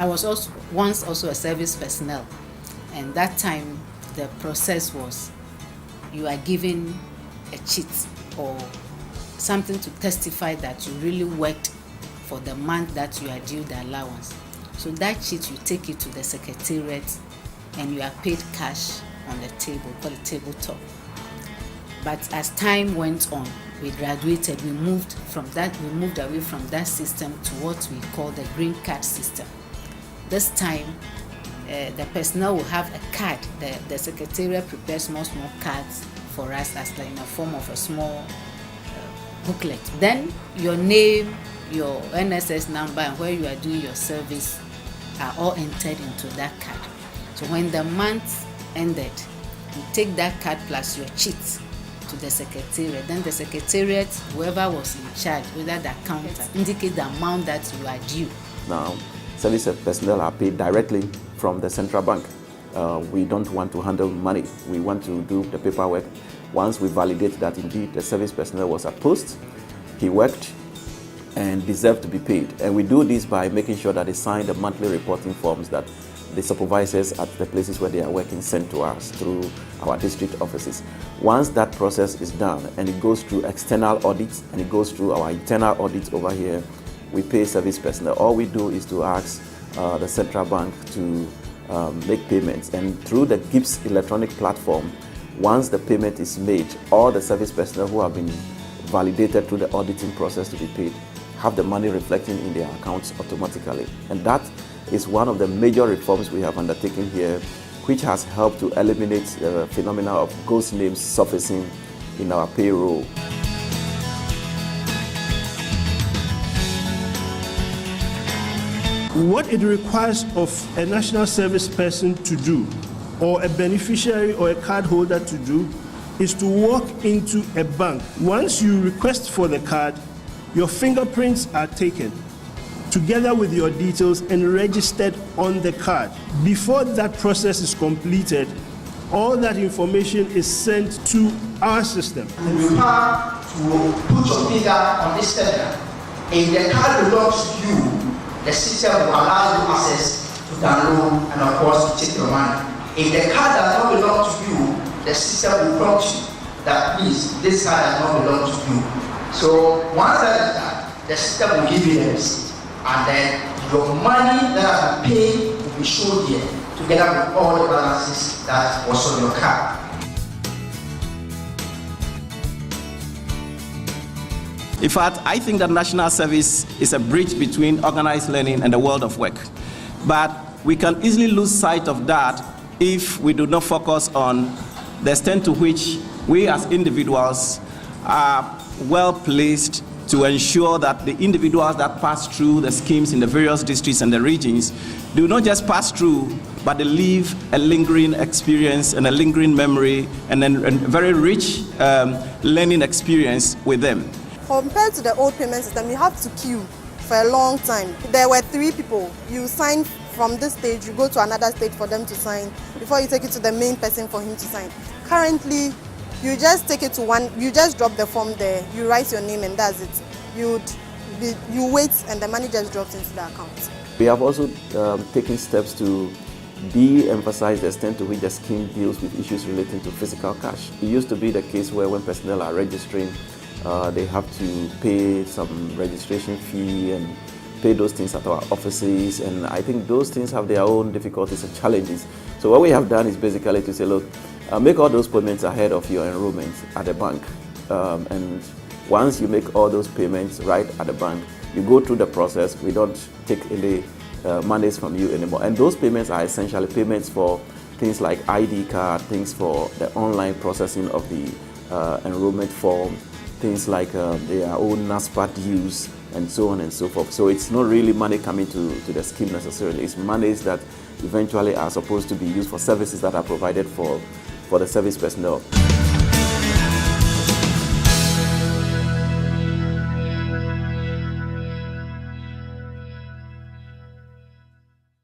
I was once also a service personnel, and that time the process was you are given a cheat or something to testify that you really worked for the month that you are due the allowance. So that sheet, you take it to the secretariat and you are paid cash on the table, called the tabletop. But as time went on, we graduated, we moved away from that system to what we call the green card system. This time, the personnel will have a card. The secretariat prepares small cards for us as like in a form of a small booklet. Then your name, your NSS number, and where you are doing your service are all entered into that card. So when the month ended, you take that card plus your cheat to the secretariat. Then the secretariat, whoever was in charge, whether the accountant, indicate the amount that you are due. Now, service personnel are paid directly from the central bank. We don't want to handle money. We want to do the paperwork. Once we validate that indeed the service personnel was at post, he worked and deserved to be paid. And we do this by making sure that they sign the monthly reporting forms that the supervisors at the places where they are working send to us through our district offices. Once that process is done and it goes through external audits and it goes through our internal audits over here, we pay service personnel. All we do is to ask the central bank to make payments, and through the GIPS electronic platform, once the payment is made, all the service personnel who have been validated through the auditing process to be paid have the money reflecting in their accounts automatically. And that is one of the major reforms we have undertaken here, which has helped to eliminate the phenomena of ghost names surfacing in our payroll. What it requires of a national service person to do, or a beneficiary or a card holder to do, is to walk into a bank. Once you request for the card, your fingerprints are taken together with your details and registered on the card. Before that process is completed, all that information is sent to our system. You have to put your finger on this terminal. If the card belongs to you, the system will allow you access to download and of course to take your money. If the card does not belong to you, the system will prompt you that please, this card does not belong to you. So once that is done, the system will give you the receipt, and then your money that has been paid will be shown here, together with all the balances that was on your card. In fact, I think that national service is a bridge between organized learning and the world of work. But we can easily lose sight of that if we do not focus on the extent to which we as individuals are well placed to ensure that the individuals that pass through the schemes in the various districts and the regions do not just pass through, but they leave a lingering experience and a lingering memory and a very rich learning experience with them. Compared to the old payment system, you have to queue for a long time. There were 3 people. You sign from this stage, you go to another stage for them to sign before you take it to the main person for him to sign. Currently, you just take it to one, you just drop the form there, you write your name and that's it. You wait and the money just drops into the account. We have also taken steps to de-emphasize the extent to which the scheme deals with issues relating to physical cash. It used to be the case where when personnel are registering, they have to pay some registration fee and pay those things at our offices, and I think those things have their own difficulties and challenges. So what we have done is basically to say, look, make all those payments ahead of your enrollment at the bank, and once you make all those payments right at the bank, you go through the process. We don't take any monies from you anymore, and those payments are essentially payments for things like ID card, things for the online processing of the enrollment form, things like their own NASPA dues, and so on and so forth. So it's not really money coming to the scheme necessarily. It's monies that eventually are supposed to be used for services that are provided for the service personnel.